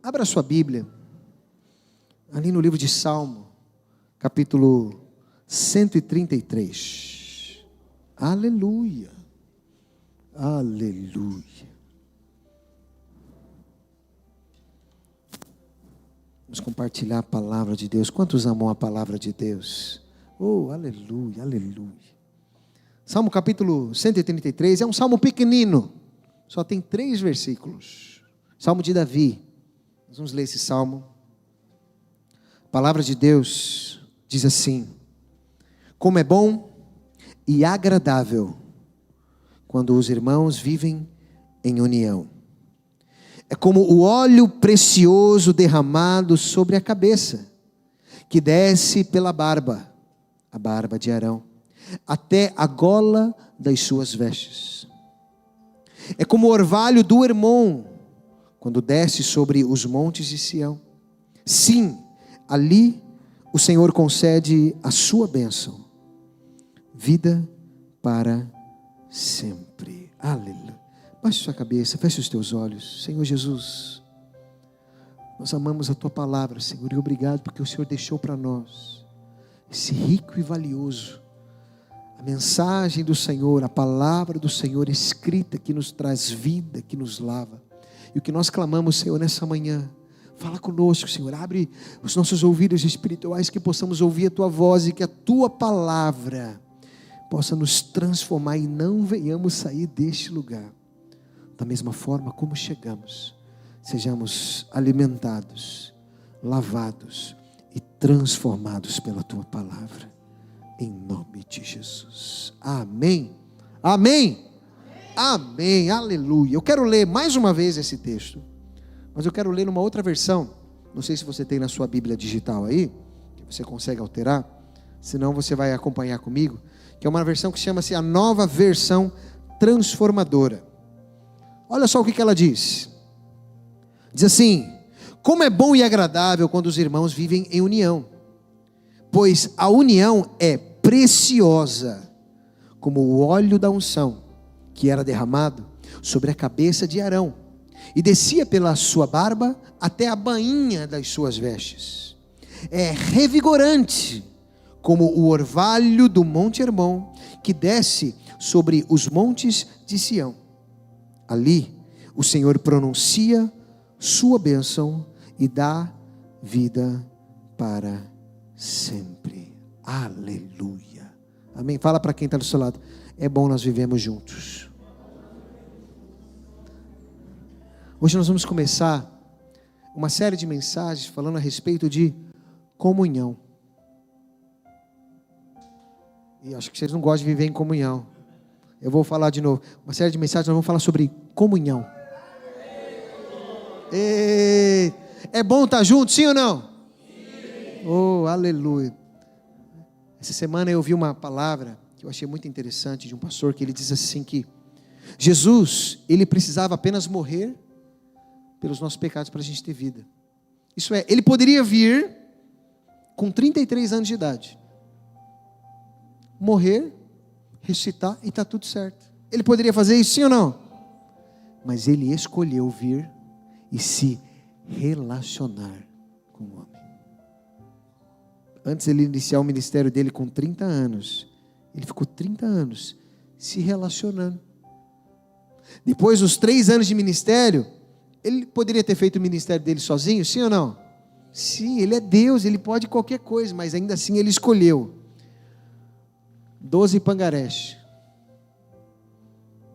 Abra sua Bíblia, ali no livro de Salmo, capítulo 133. Aleluia, aleluia. Vamos compartilhar a palavra de Deus. Quantos amam a palavra de Deus? Oh, aleluia, aleluia. Salmo capítulo 133 é um salmo pequenino, só tem 3 versículos. Salmo de Davi. Nós vamos ler esse salmo. A palavra de Deus diz assim: como é bom e agradável quando os irmãos vivem em união. É como o óleo precioso derramado sobre a cabeça, que desce pela barba, a barba de Arão, até a gola das suas vestes. É como o orvalho do Hermon, quando desce sobre os montes de Sião. Sim, ali o Senhor concede a sua bênção, vida para sempre. Aleluia. Baixe sua cabeça, feche os teus olhos. Senhor Jesus, nós amamos a tua palavra, Senhor, e obrigado porque o Senhor deixou para nós esse rico e valioso, a mensagem do Senhor, a palavra do Senhor escrita, que nos traz vida, que nos lava. E o que nós clamamos, Senhor, nessa manhã, fala conosco, Senhor, abre os nossos ouvidos espirituais, que possamos ouvir a tua voz e que a tua palavra possa nos transformar e não venhamos sair deste lugar da mesma forma como chegamos. Sejamos alimentados, lavados e transformados pela tua palavra, em nome de Jesus. Amém, amém, amém, aleluia. Eu quero ler mais uma vez esse texto, mas eu quero ler numa outra versão. Não sei se você tem na sua Bíblia digital aí, que você consegue alterar, senão você vai acompanhar comigo, que é uma versão que chama-se a Nova Versão Transformadora. Olha só o que ela diz. Diz assim: como é bom e agradável quando os irmãos vivem em união, pois a união é preciosa, como o óleo da unção, que era derramado sobre a cabeça de Arão, e descia pela sua barba até a bainha das suas vestes. É revigorante, como o orvalho do monte Hermon, que desce sobre os montes de Sião. Ali o Senhor pronuncia sua bênção e dá vida para sempre. Aleluia, amém. Fala para quem está do seu lado: é bom nós vivemos juntos. Hoje nós vamos começar uma série de mensagens falando a respeito de comunhão. E acho que vocês não gostam de viver em comunhão. Eu vou falar de novo, uma série de mensagens, nós vamos falar sobre comunhão. É bom estar junto, sim ou não? Sim. Oh, aleluia. Essa semana eu ouvi uma palavra que eu achei muito interessante, de um pastor, que ele diz assim que Jesus, ele precisava apenas morrer pelos nossos pecados para a gente ter vida. Isso é, ele poderia vir com 33 anos de idade, morrer, ressuscitar e está tudo certo. Ele poderia fazer isso, sim ou não? Mas ele escolheu vir e se relacionar com o homem. Antes ele iniciar o ministério dele com 30 anos, ele ficou 30 anos se relacionando. Depois dos 3 anos de ministério, ele poderia ter feito o ministério dele sozinho, sim ou não? Sim, ele é Deus, ele pode qualquer coisa, mas ainda assim ele escolheu 12 pangarés,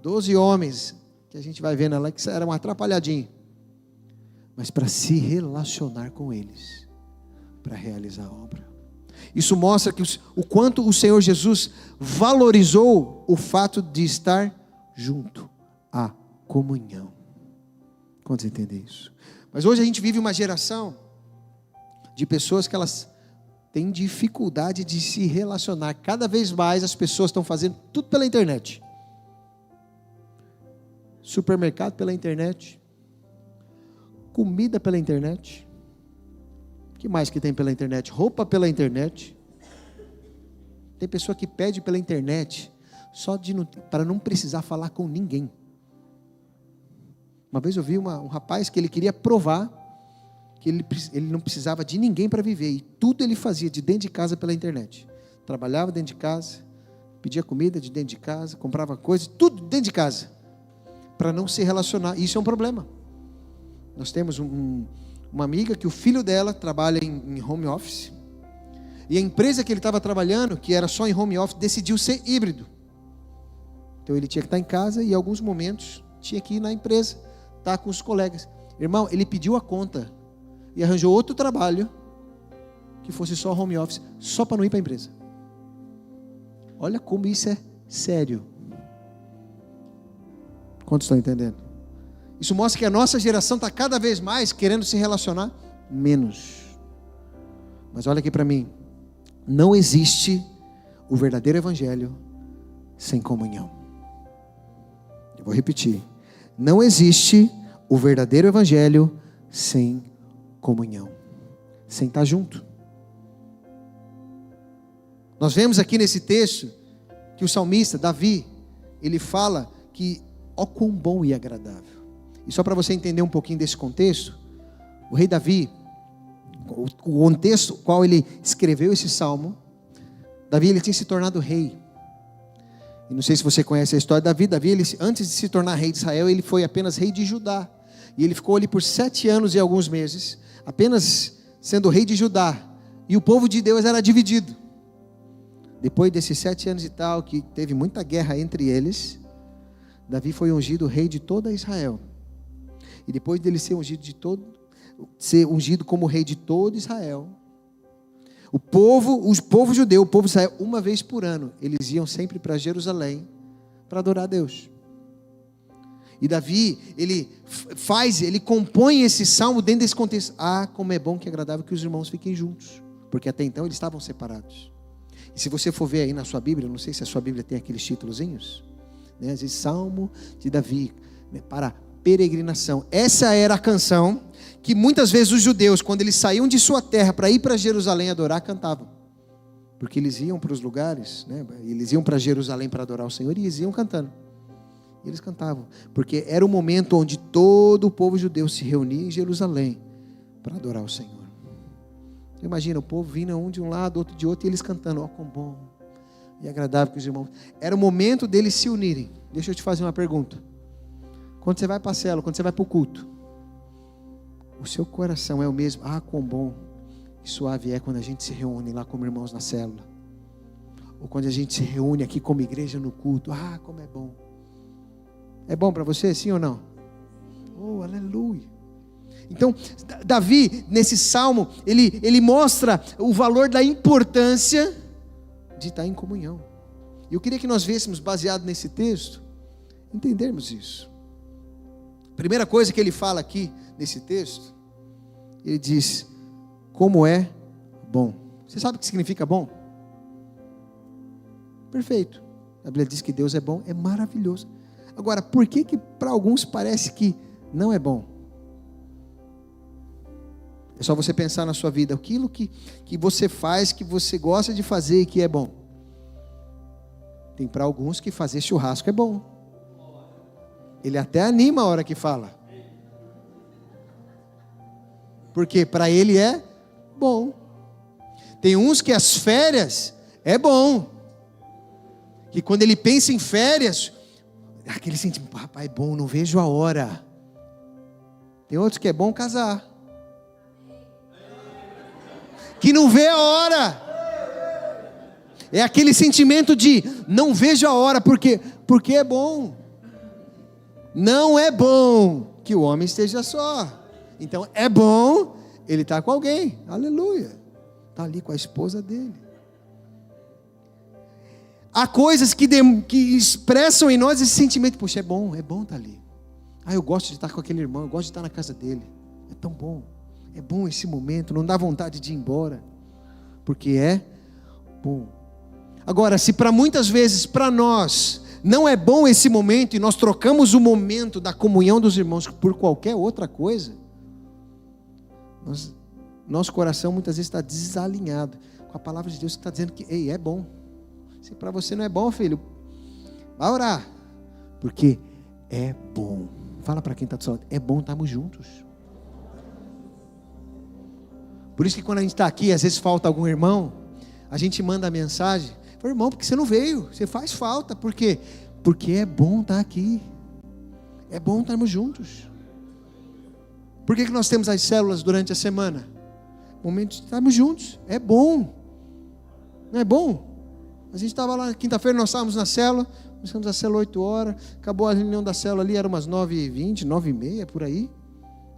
12 homens, que a gente vai vendo lá que eram atrapalhadinhos, mas para se relacionar com eles, para realizar a obra. Isso mostra que o quanto o Senhor Jesus valorizou o fato de estar junto, a comunhão. Quantos entendem isso? Mas hoje a gente vive uma geração de pessoas que elas têm dificuldade de se relacionar. Cada vez mais as pessoas estão fazendo tudo pela internet. Supermercado pela internet, comida pela internet. O que mais que tem pela internet? Roupa pela internet. Tem pessoa que pede pela internet só para não precisar falar com ninguém. Uma vez eu vi um rapaz que ele queria provar que ele não precisava de ninguém para viver, e tudo ele fazia de dentro de casa pela internet. Trabalhava dentro de casa, pedia comida de dentro de casa, comprava coisas, tudo dentro de casa, para não se relacionar. Isso é um problema. Nós temos uma amiga que o filho dela trabalha em home office, e a empresa que ele estava trabalhando, que era só em home office, decidiu ser híbrido. Então ele tinha que estar em casa e em alguns momentos tinha que ir na empresa, estar com os colegas. Irmão, ele pediu a conta e arranjou outro trabalho que fosse só home office, só para não ir para a empresa. Olha como isso é sério. Quantos estão entendendo? Isso mostra que a nossa geração está cada vez mais querendo se relacionar menos. Mas olha aqui para mim, não existe o verdadeiro evangelho sem comunhão. Eu vou repetir, não existe o verdadeiro evangelho sem comunhão, sem estar junto. Nós vemos aqui nesse texto que o salmista Davi, ele fala que ó quão bom e agradável. E só para você entender um pouquinho desse contexto, o rei Davi, o contexto qual ele escreveu esse salmo, Davi ele tinha se tornado rei. E não sei se você conhece a história de Davi, ele, antes de se tornar rei de Israel, ele foi apenas rei de Judá. E ele ficou ali por 7 anos e alguns meses, apenas sendo rei de Judá. E o povo de Deus era dividido. Depois desses 7 anos e tal, que teve muita guerra entre eles, Davi foi ungido rei de toda Israel. E depois dele ser ungido como rei de todo Israel, o povo judeu, o povo de Israel, uma vez por ano, eles iam sempre para Jerusalém para adorar a Deus. E Davi, ele compõe esse salmo dentro desse contexto. Ah, como é bom, que é agradável que os irmãos fiquem juntos, porque até então eles estavam separados. E se você for ver aí na sua Bíblia, não sei se a sua Bíblia tem aqueles títulozinhos, né? Às vezes Salmo de Davi, né? Para peregrinação. Essa era a canção que muitas vezes os judeus, quando eles saíam de sua terra para ir para Jerusalém adorar, cantavam. Porque eles iam para os lugares, né? Eles iam para Jerusalém para adorar o Senhor e eles iam cantando. E eles cantavam, porque era o momento onde todo o povo judeu se reunia em Jerusalém para adorar o Senhor. Então, imagina, o povo vindo um de um lado, outro de outro, e eles cantando, ó, quão bom e agradável que os irmãos. Era o momento deles se unirem. Deixa eu te fazer uma pergunta. Quando você vai para a célula, quando você vai para o culto, o seu coração é o mesmo? Ah, quão bom e suave é quando a gente se reúne lá como irmãos na célula. Ou quando a gente se reúne aqui como igreja no culto. Ah, como é bom. É bom para você, sim ou não? Oh, aleluia. Então, Davi, nesse salmo, ele mostra o valor da importância de estar em comunhão. E eu queria que nós vêssemos, baseado nesse texto, entendermos isso. Primeira coisa que ele fala aqui nesse texto, ele diz, como é bom. Você sabe o que significa bom? Perfeito. A Bíblia diz que Deus é bom, é maravilhoso. Agora, por que para alguns parece que não é bom? É só você pensar na sua vida, aquilo que você faz, que você gosta de fazer e que é bom. Tem para alguns que fazer churrasco é bom. Ele até anima a hora que fala. Porque para ele é bom. Tem uns que as férias é bom. Que quando ele pensa em férias, aquele sentimento, rapaz, é bom, não vejo a hora. Tem outros que é bom casar. Que não vê a hora. É aquele sentimento de não vejo a hora, porque é bom. Não é bom que o homem esteja só. Então é bom ele estar com alguém. Aleluia. Está ali com a esposa dele. Há coisas que expressam em nós esse sentimento. Poxa, é bom estar ali. Ah, eu gosto de estar com aquele irmão, eu gosto de estar na casa dele. É tão bom. É bom esse momento, não dá vontade de ir embora. Porque é bom. Agora, se para muitas vezes, para nós, não é bom esse momento, e nós trocamos o momento da comunhão dos irmãos por qualquer outra coisa, nosso coração muitas vezes está desalinhado com a palavra de Deus que está dizendo que, ei, é bom. Se para você não é bom, filho, vai orar, porque é bom. Fala para quem está do seu lado, é bom estarmos juntos. Por isso que quando a gente está aqui, às vezes falta algum irmão, a gente manda a mensagem, fala, irmão, porque você não veio? Você faz falta. Por quê? Porque é bom estar aqui. É bom estarmos juntos. Por que nós temos as células durante a semana? Momentos de estarmos juntos. É bom. Não é bom? A gente estava lá, quinta-feira nós estávamos na célula, começamos a célula 8 horas, acabou a reunião da célula ali, era umas 9h20, 9h30, por aí.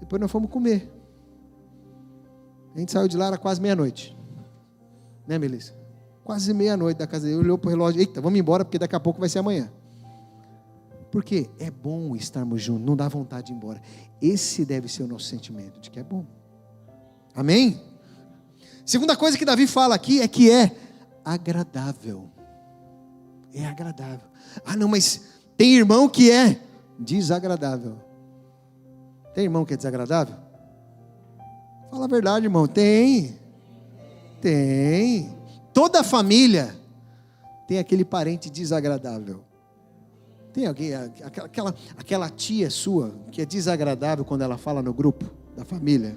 Depois nós fomos comer. A gente saiu de lá, era quase meia-noite. Né, Melissa? Quase meia-noite da casa dele. Olhou para o relógio, eita, vamos embora, porque daqui a pouco vai ser amanhã. Porque é bom estarmos juntos, não dá vontade de ir embora. Esse deve ser o nosso sentimento, de que é bom. Amém? Segunda coisa que Davi fala aqui é que é agradável. É agradável. Ah, não, mas tem irmão que é desagradável. Tem irmão que é desagradável? Fala a verdade, irmão. Tem. Toda família tem aquele parente desagradável. Tem alguém, aquela tia sua que é desagradável quando ela fala no grupo da família?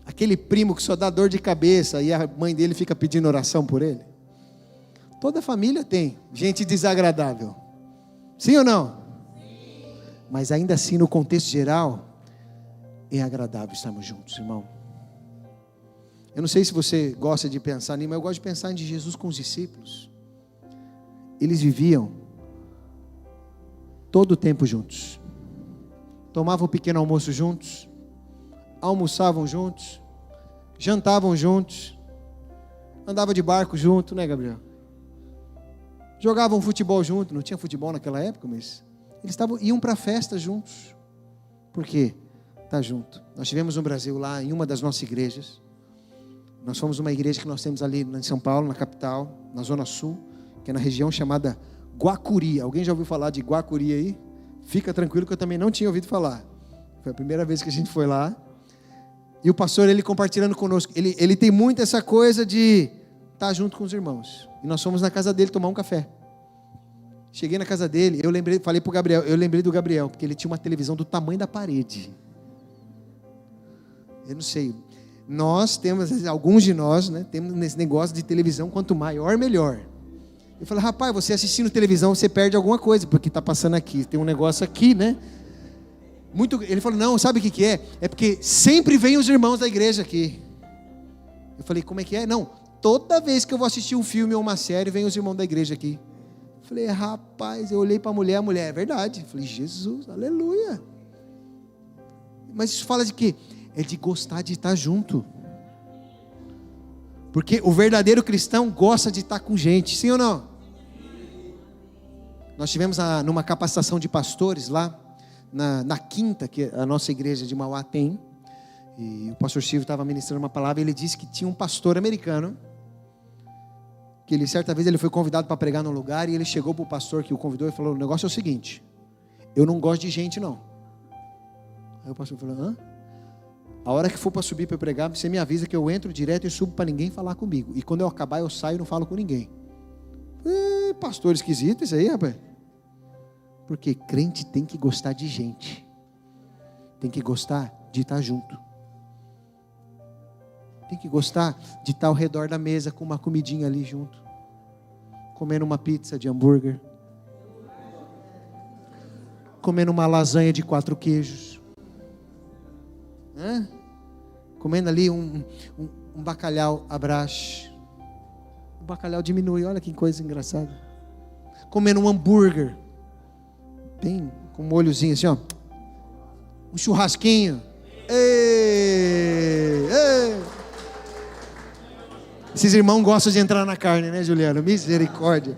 Aquele primo que só dá dor de cabeça e a mãe dele fica pedindo oração por ele? Toda família tem gente desagradável. Sim ou não? Sim. Mas ainda assim, no contexto geral, é agradável estarmos juntos, irmão. Eu não sei se você gosta de pensar nisso, mas eu gosto de pensar em Jesus com os discípulos. Eles viviam todo o tempo juntos. Tomavam um pequeno almoço juntos. Almoçavam juntos. Jantavam juntos. Andavam de barco junto, né, Gabriel? Jogavam futebol junto. Não tinha futebol naquela época, mas eles iam para a festa juntos. Por quê? Tá junto. Nós tivemos no Brasil lá, em uma das nossas igrejas. Nós fomos uma igreja que nós temos ali em São Paulo, na capital, na Zona Sul, que é na região chamada Guacuri. Alguém já ouviu falar de Guacuri aí? Fica tranquilo que eu também não tinha ouvido falar. Foi a primeira vez que a gente foi lá. E o pastor, ele compartilhando conosco, ele tem muito essa coisa de estar junto com os irmãos. E nós fomos na casa dele tomar um café. Cheguei na casa dele, falei pro Gabriel, eu lembrei do Gabriel, porque ele tinha uma televisão do tamanho da parede. Eu não sei, nós temos, alguns de nós, né, temos nesse negócio de televisão, quanto maior, melhor. Eu falei, rapaz, você assistindo televisão, você perde alguma coisa, porque está passando aqui, tem um negócio aqui, né? Ele falou, não, sabe o que é? É porque sempre vem os irmãos da igreja aqui. Eu falei, como é que é? Não, toda vez que eu vou assistir um filme ou uma série, vem os irmãos da igreja aqui. Eu falei, rapaz, eu olhei para a mulher, é verdade. Eu falei, Jesus, aleluia. Mas isso fala de quê? É de gostar de estar junto. Porque o verdadeiro cristão gosta de estar com gente, sim ou não? Nós tivemos numa capacitação de pastores lá, na quinta, que a nossa igreja de Mauá tem, e o pastor Silvio estava ministrando uma palavra, e ele disse que tinha um pastor americano, que certa vez ele foi convidado para pregar num lugar, e ele chegou para o pastor que o convidou e falou, o negócio é o seguinte, eu não gosto de gente não. Aí o pastor falou, hã? A hora que for para subir para pregar, você me avisa que eu entro direto e subo para ninguém falar comigo, e quando eu acabar eu saio e não falo com ninguém. Pastor esquisito isso aí, rapaz. Porque crente tem que gostar de gente. Tem que gostar de estar junto. Tem que gostar de estar ao redor da mesa com uma comidinha ali junto. Comendo uma pizza de hambúrguer. Comendo uma lasanha de 4 queijos. Comendo ali um bacalhau à brás. O bacalhau diminui, olha que coisa engraçada. Comendo um hambúrguer. Bem, com um molhozinho assim, ó. Um churrasquinho. Ei. Esses irmãos gostam de entrar na carne, né, Juliana? Misericórdia.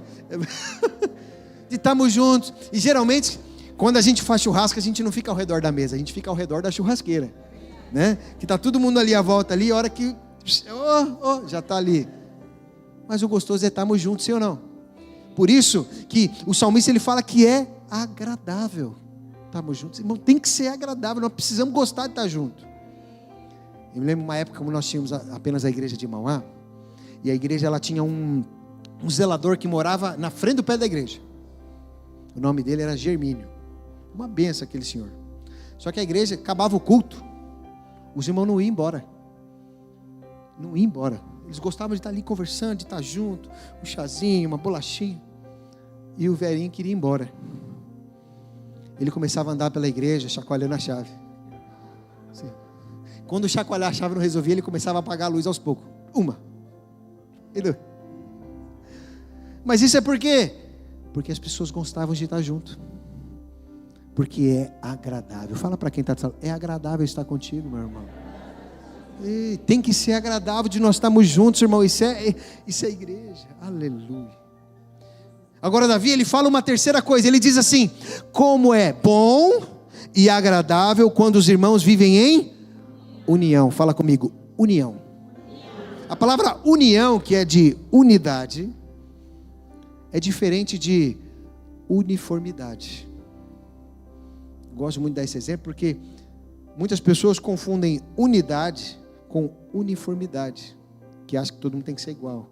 De estarmos juntos. E geralmente, quando a gente faz churrasco, a gente não fica ao redor da mesa, a gente fica ao redor da churrasqueira, né? Que está todo mundo ali à volta ali, a hora que já está ali. Mas o gostoso é estarmos juntos, sim ou não? Por isso que o salmista ele fala que é agradável estarmos juntos. Irmão, tem que ser agradável, nós precisamos gostar de estar junto. Eu me lembro uma época como nós tínhamos apenas a igreja de Mauá, e a igreja ela tinha um zelador que morava na frente do pé da igreja. O nome dele era Germínio. Uma benção aquele senhor. Só que a igreja acabava o culto. Os irmãos não iam embora. Não iam embora. Eles gostavam de estar ali conversando, de estar junto, um chazinho, uma bolachinha. E o velhinho queria ir embora. Ele começava a andar pela igreja, chacoalhando a chave. Sim. Quando chacoalhar a chave não resolvia, ele começava a apagar a luz aos poucos. Uma. E duas. Mas isso é por quê? Porque as pessoas gostavam de estar junto. Porque é agradável. Fala para quem está falando, é agradável estar contigo, meu irmão. E tem que ser agradável de nós estarmos juntos, irmão. Isso é igreja. Aleluia. Agora Davi, ele fala uma terceira coisa. Ele diz assim: como é bom e agradável quando os irmãos vivem em união. Fala comigo, união. A palavra união, que é de unidade, é diferente de uniformidade. Gosto muito de dar esse exemplo porque muitas pessoas confundem unidade com uniformidade, que acham que todo mundo tem que ser igual.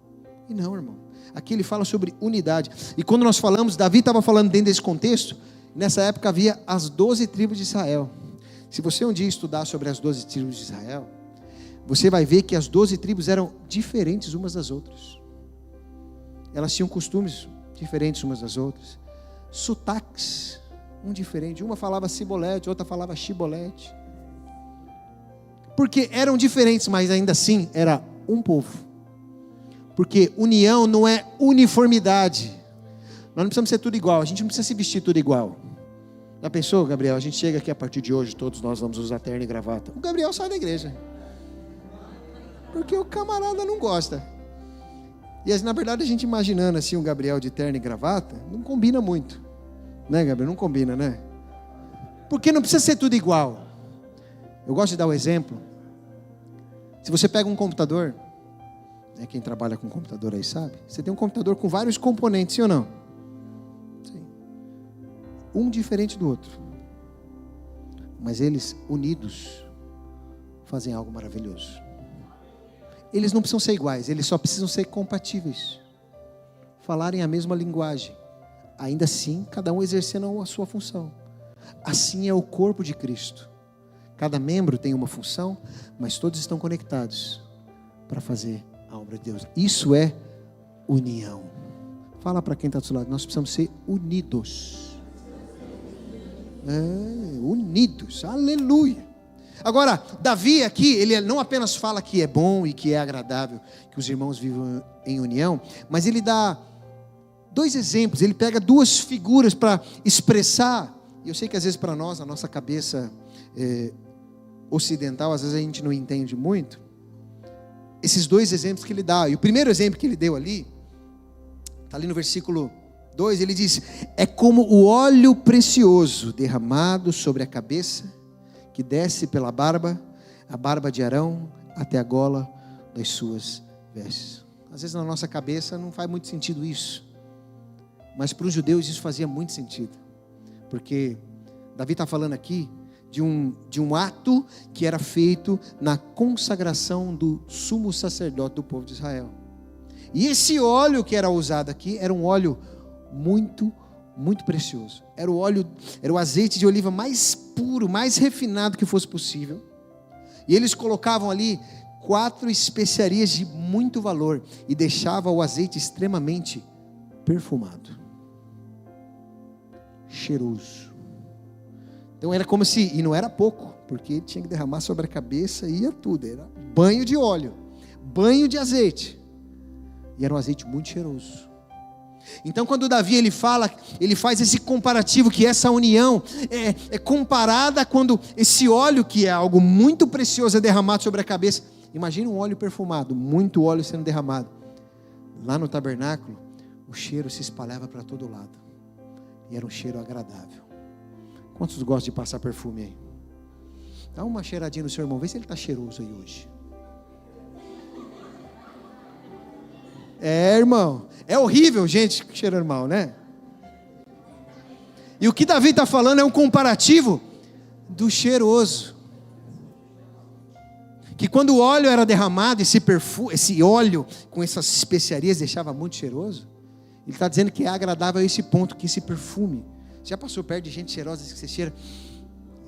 E não, irmão. Aqui ele fala sobre unidade. E quando nós falamos, Davi estava falando dentro desse contexto. Nessa época havia as 12 tribos de Israel. Se você um dia estudar sobre as 12 tribos de Israel, você vai ver que as 12 tribos eram diferentes umas das outras. Elas tinham costumes diferentes umas das outras. Sotaques, um diferente. Uma falava cibolete, outra falava chibolete. Porque eram diferentes, mas ainda assim era um povo. Porque união não é uniformidade. Nós não precisamos ser tudo igual. A gente não precisa se vestir tudo igual. Já pensou, Gabriel? A gente chega aqui a partir de hoje, todos nós vamos usar terno e gravata. O Gabriel sai da igreja. Porque o camarada não gosta. E na verdade a gente imaginando assim um Gabriel de terno e gravata, não combina muito. Né, Gabriel? Não combina, né? Porque não precisa ser tudo igual. Eu gosto de dar o exemplo. Se você pega um computador, quem trabalha com computador aí sabe, você tem um computador com vários componentes, sim ou não? Sim. Um diferente do outro. Mas eles, unidos, fazem algo maravilhoso. Eles não precisam ser iguais, eles só precisam ser compatíveis. Falarem a mesma linguagem. Ainda assim, cada um exercendo a sua função. Assim é o corpo de Cristo. Cada membro tem uma função, mas todos estão conectados para fazer a obra de Deus. Isso é união. Fala para quem está do seu lado, nós precisamos ser unidos. Unidos, aleluia. Agora, Davi aqui, ele não apenas fala que é bom e que é agradável que os irmãos vivam em união, mas ele dá 2 exemplos, ele pega 2 figuras para expressar. E eu sei que às vezes para nós, a nossa cabeça ocidental, às vezes a gente não entende muito, esses 2 exemplos que ele dá. E o primeiro exemplo que ele deu ali, está ali no versículo 2, ele diz: é como o óleo precioso derramado sobre a cabeça, que desce pela barba, a barba de Arão, até a gola das suas vestes. Às vezes na nossa cabeça não faz muito sentido isso, mas para os judeus isso fazia muito sentido, porque Davi está falando aqui de um ato que era feito na consagração do sumo sacerdote do povo de Israel. E esse óleo que era usado aqui era um óleo muito, muito precioso. Era o azeite de oliva mais puro, mais refinado que fosse possível. E eles colocavam ali 4 especiarias de muito valor e deixavam o azeite extremamente perfumado, cheiroso. Então era como se, e não era pouco, porque tinha que derramar sobre a cabeça e ia tudo, era banho de óleo, banho de azeite, e era um azeite muito cheiroso. Então quando Davi ele faz esse comparativo, que essa união é comparada quando esse óleo, que é algo muito precioso, é derramado sobre a cabeça. Imagina um óleo perfumado, muito óleo sendo derramado. Lá no tabernáculo, o cheiro se espalhava para todo lado, e era um cheiro agradável. Quantos gostam de passar perfume aí? Dá uma cheiradinha no seu irmão, vê se ele está cheiroso aí hoje. Irmão, é horrível gente cheirando mal, né? E o que Davi está falando é um comparativo do cheiroso. Que quando o óleo era derramado, esse óleo com essas especiarias deixava muito cheiroso. Ele está dizendo que é agradável a esse ponto, que esse perfume. Já passou perto de gente cheirosa que você cheira?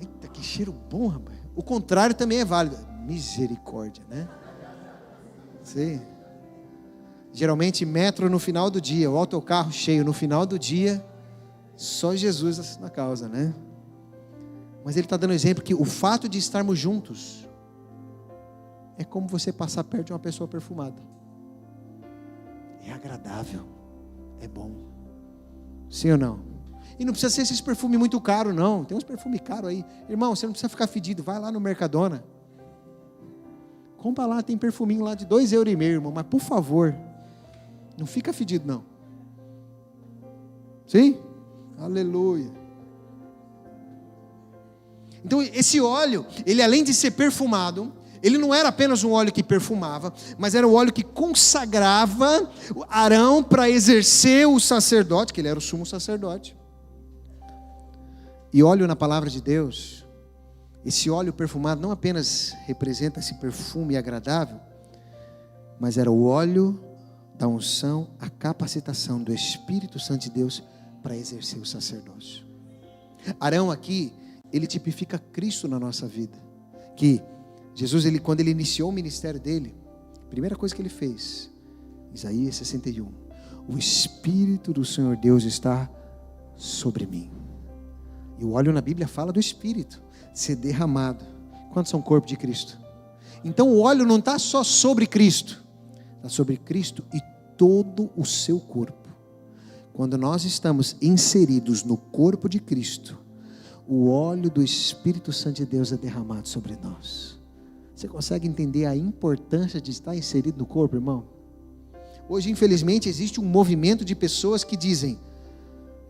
Eita, que cheiro bom, rapaz. O contrário também é válido. Misericórdia, né? Sim. Geralmente metro no final do dia, o autocarro cheio no final do dia, só Jesus na causa, né? Mas ele está dando exemplo que o fato de estarmos juntos é como você passar perto de uma pessoa perfumada. É agradável, é bom. Sim ou não? E não precisa ser esses perfumes muito caros, não. Tem uns perfumes caros aí. Irmão, você não precisa ficar fedido. Vai lá no Mercadona. Compra lá, tem perfuminho lá de 2,5 €, irmão. Mas por favor, não fica fedido, não. Sim? Aleluia. Então esse óleo, ele além de ser perfumado, ele não era apenas um óleo que perfumava, mas era o óleo que consagrava Arão para exercer o sacerdote, que ele era o sumo sacerdote. E óleo na palavra de Deus, esse óleo perfumado não apenas representa esse perfume agradável, mas era o óleo da unção, a capacitação do Espírito Santo de Deus para exercer o sacerdócio. Arão aqui, ele tipifica Cristo na nossa vida. Que Jesus, quando ele iniciou o ministério dele, a primeira coisa que ele fez, Isaías 61, o Espírito do Senhor Deus está sobre mim. E o óleo na Bíblia fala do Espírito ser derramado. Quantos são o corpo de Cristo? Então o óleo não está só sobre Cristo, está sobre Cristo e todo o seu corpo. Quando nós estamos inseridos no corpo de Cristo, o óleo do Espírito Santo de Deus é derramado sobre nós. Você consegue entender a importância de estar inserido no corpo, irmão? Hoje, infelizmente, existe um movimento de pessoas que dizem: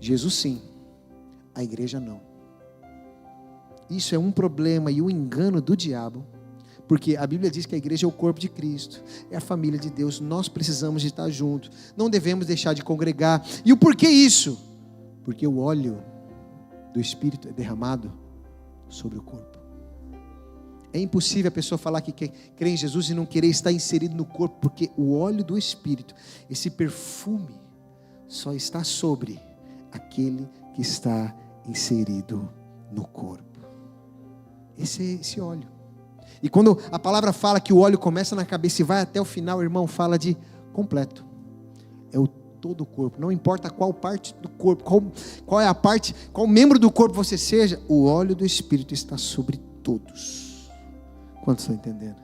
Jesus sim, a igreja não. Isso é um problema e um engano do diabo, porque a Bíblia diz que a igreja é o corpo de Cristo, é a família de Deus, nós precisamos de estar juntos, não devemos deixar de congregar. E o porquê isso? Porque o óleo do Espírito é derramado sobre o corpo. É impossível a pessoa falar que crê em Jesus e não querer estar inserido no corpo, porque o óleo do Espírito, esse perfume, só está sobre aquele que está inserido no corpo. Esse é esse óleo. E quando a palavra fala que o óleo começa na cabeça e vai até o final, irmão, fala de completo. É o todo o corpo. Não importa qual parte do corpo, qual é a parte, qual membro do corpo você seja, o óleo do Espírito está sobre todos. Quantos estão entendendo?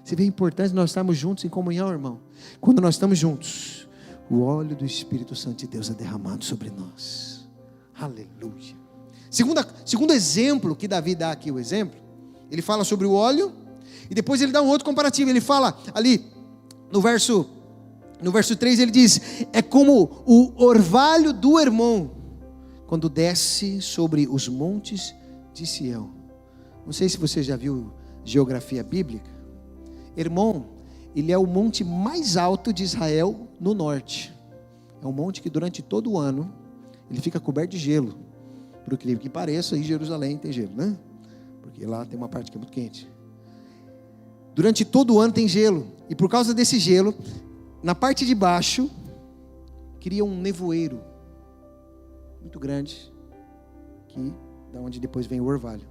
Você vê a importância de nós estarmos juntos em comunhão, irmão. Quando nós estamos juntos, o óleo do Espírito Santo de Deus é derramado sobre nós. Aleluia. Segundo exemplo que Davi dá aqui, o exemplo, ele fala sobre o óleo, e depois ele dá um outro comparativo. Ele fala ali, no verso 3, ele diz: é como o orvalho do Hermon, quando desce sobre os montes de Sião. Não sei se você já viu geografia bíblica. Hermon, ele é o monte mais alto de Israel no norte. É um monte que durante todo o ano, ele fica coberto de gelo. Por incrível que pareça, em Jerusalém tem gelo, né? Porque lá tem uma parte que é muito quente. Durante todo o ano tem gelo. E por causa desse gelo, na parte de baixo, cria um nevoeiro muito grande, que da onde depois vem o orvalho.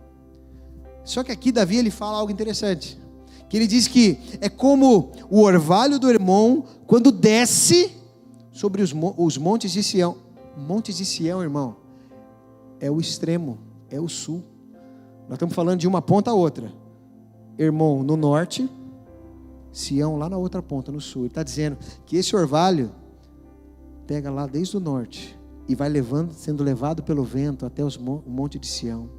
Só que aqui Davi ele fala algo interessante, que ele diz que é como o orvalho do Hermon quando desce sobre os montes de Sião. Montes de Sião, irmão, é o extremo, é o sul. Nós estamos falando de uma ponta a outra. Hermon no norte, Sião lá na outra ponta, no sul. Ele está dizendo que esse orvalho pega lá desde o norte e vai sendo levado pelo vento até o monte de Sião.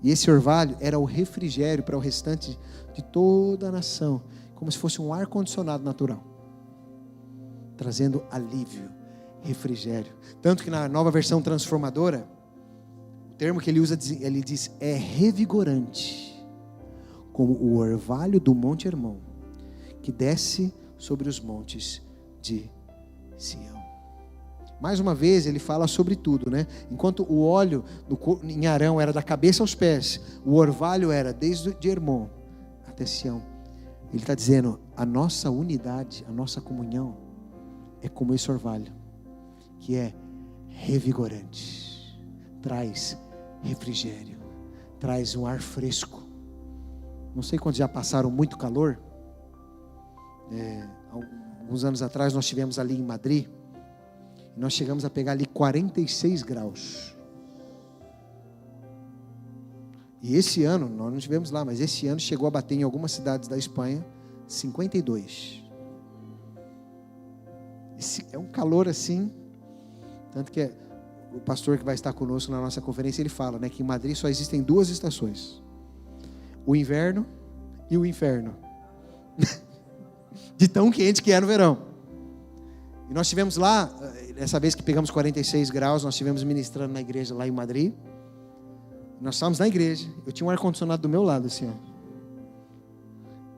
E esse orvalho era o refrigério para o restante de toda a nação, como se fosse um ar-condicionado natural, trazendo alívio, refrigério. Tanto que na nova versão transformadora, o termo que ele usa, ele diz, é revigorante, como o orvalho do Monte Hermon, que desce sobre os montes de Sião. Mais uma vez ele fala sobre tudo, né? Enquanto o óleo em Arão era da cabeça aos pés, o orvalho era desde Hermon até Sião. Ele está dizendo, a nossa unidade, a nossa comunhão é como esse orvalho, que é revigorante, traz refrigério, traz um ar fresco, Não sei quantos já passaram muito calor. Alguns anos atrás nós estivemos ali em Madrid. E nós chegamos a pegar ali 46 graus. E esse ano, nós não estivemos lá, mas esse ano chegou a bater em algumas cidades da Espanha 52. É um calor assim. Tanto que o pastor que vai estar conosco na nossa conferência, ele fala, né, que em Madrid só existem 2 estações: o inverno e o inferno. De tão quente que é no verão. E nós estivemos lá, essa vez que pegamos 46 graus, nós estivemos ministrando na igreja lá em Madrid. Nós estávamos na igreja, eu tinha um ar-condicionado do meu lado assim, ó.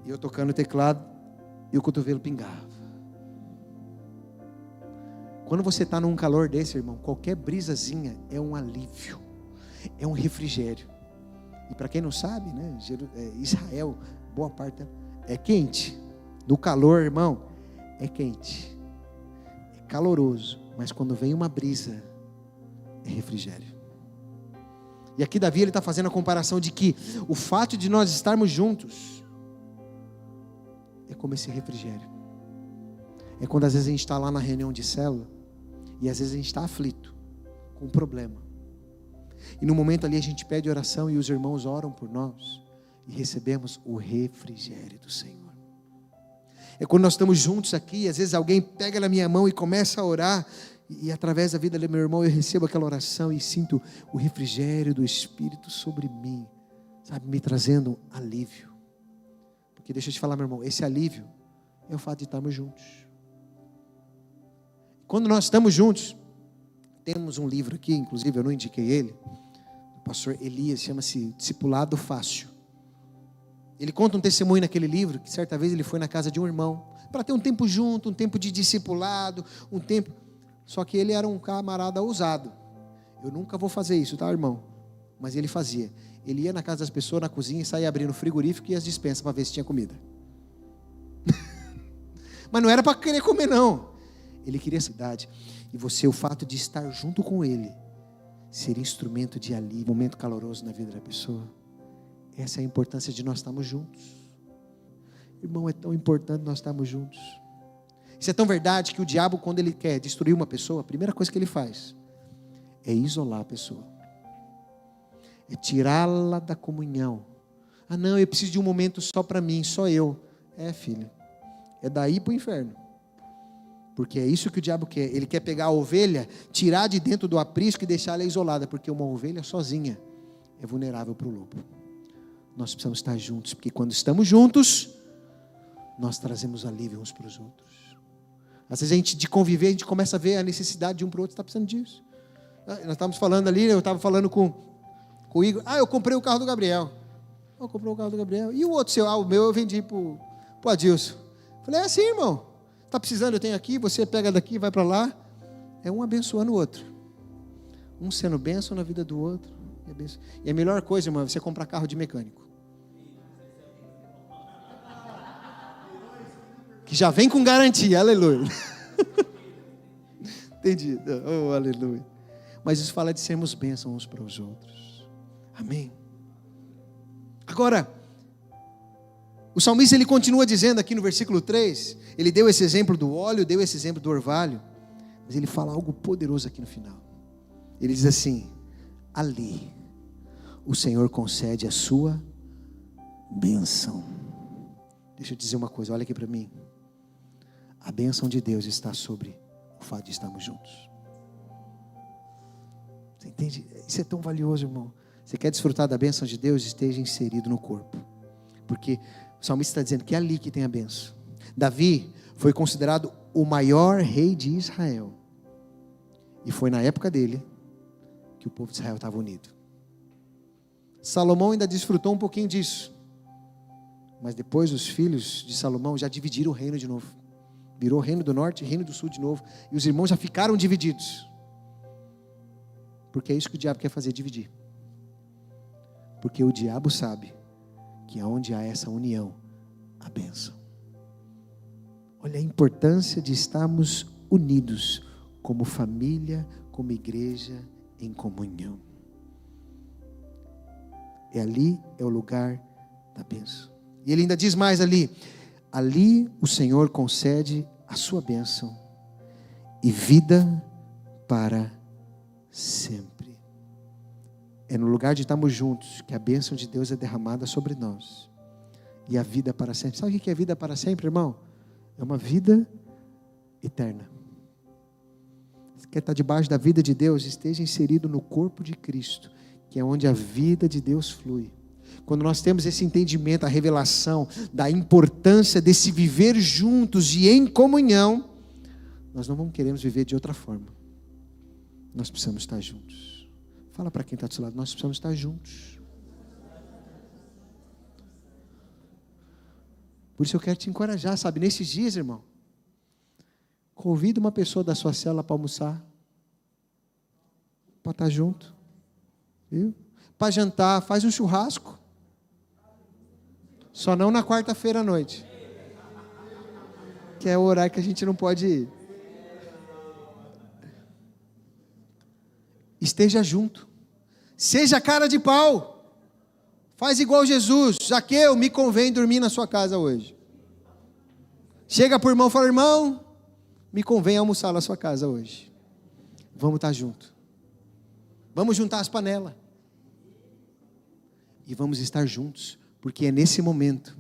E eu tocando o teclado e o cotovelo pingava. Quando você está num calor desse, irmão, qualquer brisazinha é um alívio, é um refrigério. E para quem não sabe, né, Israel, boa parte é quente. No calor, irmão, é quente, é caloroso, mas quando vem uma brisa, é refrigério. E aqui Davi, ele está fazendo a comparação de que o fato de nós estarmos juntos é como esse refrigério. É quando às vezes a gente está lá na reunião de célula e às vezes a gente está aflito, com um problema. E no momento ali a gente pede oração e os irmãos oram por nós e recebemos o refrigério do Senhor. É quando nós estamos juntos aqui, às vezes alguém pega na minha mão e começa a orar, e através da vida do meu irmão eu recebo aquela oração e sinto o refrigério do Espírito sobre mim, sabe, me trazendo alívio. Porque deixa eu te falar, meu irmão, esse alívio é o fato de estarmos juntos. Quando nós estamos juntos, temos um livro aqui, inclusive eu não indiquei ele, do pastor Elias, chama-se Discipulado Fácil. Ele conta um testemunho naquele livro, que certa vez ele foi na casa de um irmão, para ter um tempo junto, um tempo de discipulado, um tempo... Só que ele era um camarada ousado. Eu nunca vou fazer isso, tá, irmão? Mas ele fazia. Ele ia na casa das pessoas, na cozinha, e saía abrindo o frigorífico e as dispensas para ver se tinha comida. Mas não era para querer comer, não. Ele queria a cidade. E você, o fato de estar junto com ele, ser instrumento de alívio, momento caloroso na vida da pessoa. Essa é a importância de nós estarmos juntos. Irmão, é tão importante nós estarmos juntos. Isso é tão verdade que o diabo, quando ele quer destruir uma pessoa, a primeira coisa que ele faz é isolar a pessoa, é tirá-la da comunhão. Ah não, eu preciso de um momento só para mim, só eu. Filho, é daí para o inferno. Porque é isso que o diabo quer. Ele quer pegar a ovelha, tirar de dentro do aprisco e deixar ela isolada, porque uma ovelha sozinha é vulnerável para o lobo. Nós precisamos estar juntos, porque quando estamos juntos, nós trazemos alívio uns para os outros. Às vezes a gente, de conviver, a gente começa a ver a necessidade de um para o outro. Está precisando disso. Nós estávamos falando ali, eu estava falando com o Igor. Eu comprei o carro do Gabriel. Comprou o carro do Gabriel. E o outro seu? O meu eu vendi para o Adilson. Falei, é assim, irmão. Está precisando, eu tenho aqui, você pega daqui, vai para lá. É um abençoando o outro. Um sendo bênção na vida do outro. E a melhor coisa, irmão, é você comprar carro de mecânico. Que já vem com garantia, aleluia. Entendi, oh, aleluia. Mas isso fala de sermos bênçãos uns para os outros. Amém. Agora, o salmista ele continua dizendo aqui no versículo 3, ele deu esse exemplo do óleo, deu esse exemplo do orvalho, mas ele fala algo poderoso aqui no final. Ele diz assim: ali o Senhor concede a sua bênção. Deixa eu dizer uma coisa, olha aqui para mim. A bênção de Deus está sobre o fato de estarmos juntos. Você entende? Isso é tão valioso, irmão. Você quer desfrutar da bênção de Deus? Esteja inserido no corpo. Porque o salmista está dizendo que é ali que tem a bênção. Davi foi considerado o maior rei de Israel. E foi na época dele que o povo de Israel estava unido. Salomão ainda desfrutou um pouquinho disso. Mas depois os filhos de Salomão já dividiram o reino de novo. Virou reino do norte e reino do sul de novo. E os irmãos já ficaram divididos. Porque é isso que o diabo quer fazer, dividir. Porque o diabo sabe que aonde há essa união, há bênção. Olha a importância de estarmos unidos como família, como igreja, em comunhão. Ali é o lugar da bênção. E ele ainda diz mais ali: ali o Senhor concede a sua bênção e vida para sempre. É no lugar de estarmos juntos que a bênção de Deus é derramada sobre nós. E a vida para sempre. Sabe o que é vida para sempre, irmão? É uma vida eterna. Você quer estar debaixo da vida de Deus? Esteja inserido no corpo de Cristo, que é onde a vida de Deus flui. Quando nós temos esse entendimento, a revelação da importância desse viver juntos e em comunhão, nós não vamos querer viver de outra forma. Nós precisamos estar juntos. Fala para quem está do seu lado: nós precisamos estar juntos. Por isso eu quero te encorajar, sabe? Nesses dias, irmão, convida uma pessoa da sua célula para almoçar, para estar junto, viu? Para jantar, faz um churrasco. Só não na quarta-feira à noite, que é o horário que a gente não pode ir. Esteja junto. Seja cara de pau. Faz igual Jesus: Zaqueu, me convém dormir na sua casa hoje. Chega para o irmão e fala: irmão, me convém almoçar na sua casa hoje. Vamos estar junto. Vamos juntar as panelas. E vamos estar juntos, porque é nesse momento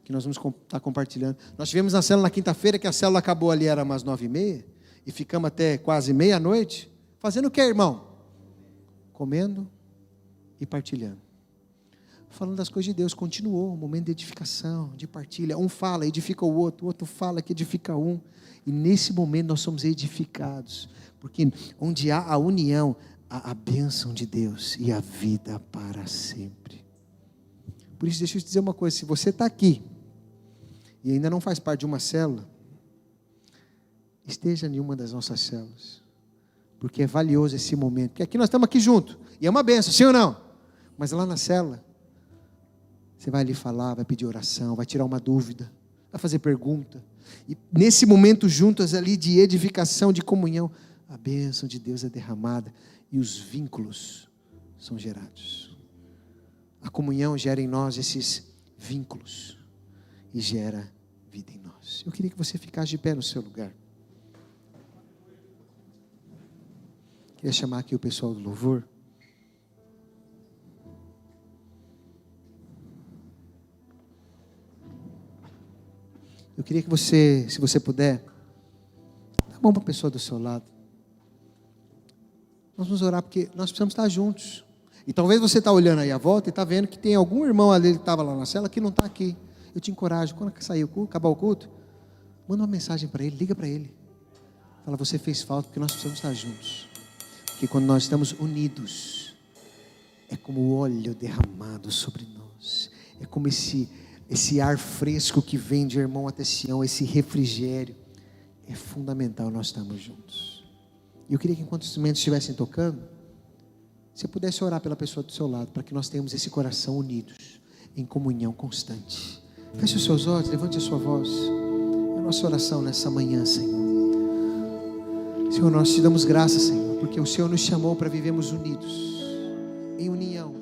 que nós vamos estar compartilhando. Nós tivemos na célula na quinta-feira, que a célula acabou ali, era umas 9h30, e ficamos até quase meia-noite. Fazendo o que, irmão? Comendo e partilhando. Falando das coisas de Deus. Continuou um momento de edificação, de partilha. Um fala, edifica o outro fala, que edifica um. E nesse momento nós somos edificados, porque onde há a união, há a bênção de Deus e a vida para sempre. Por isso, deixa eu te dizer uma coisa: se você está aqui e ainda não faz parte de uma célula, esteja em uma das nossas células, porque é valioso esse momento. Porque aqui nós estamos aqui juntos, e é uma bênção, sim ou não? Mas lá na célula, você vai ali falar, vai pedir oração, vai tirar uma dúvida, vai fazer pergunta. E nesse momento juntos ali de edificação, de comunhão, a bênção de Deus é derramada e os vínculos são gerados. A comunhão gera em nós esses vínculos e gera vida em nós. Eu queria que você ficasse de pé no seu lugar. Queria chamar aqui o pessoal do louvor. Eu queria que você, se você puder, dá a mão para a pessoa do seu lado. Nós vamos orar, porque nós precisamos estar juntos. E talvez você está olhando aí à volta e está vendo que tem algum irmão ali que estava lá na cela que não está aqui. Eu te encorajo, quando sair o culto, acabar o culto, manda uma mensagem para ele, liga para ele. Fala: você fez falta, porque nós precisamos estar juntos. Porque quando nós estamos unidos, é como o óleo derramado sobre nós. É como esse ar fresco que vem de irmão até Sião, esse refrigério. É fundamental nós estarmos juntos. E eu queria que, enquanto os instrumentos estivessem tocando, você pudesse orar pela pessoa do seu lado, para que nós tenhamos esse coração unidos, em comunhão constante. Feche os seus olhos, levante a sua voz. É a nossa oração nessa manhã, Senhor. Senhor, nós te damos graças, Senhor, porque o Senhor nos chamou para vivermos unidos, em união.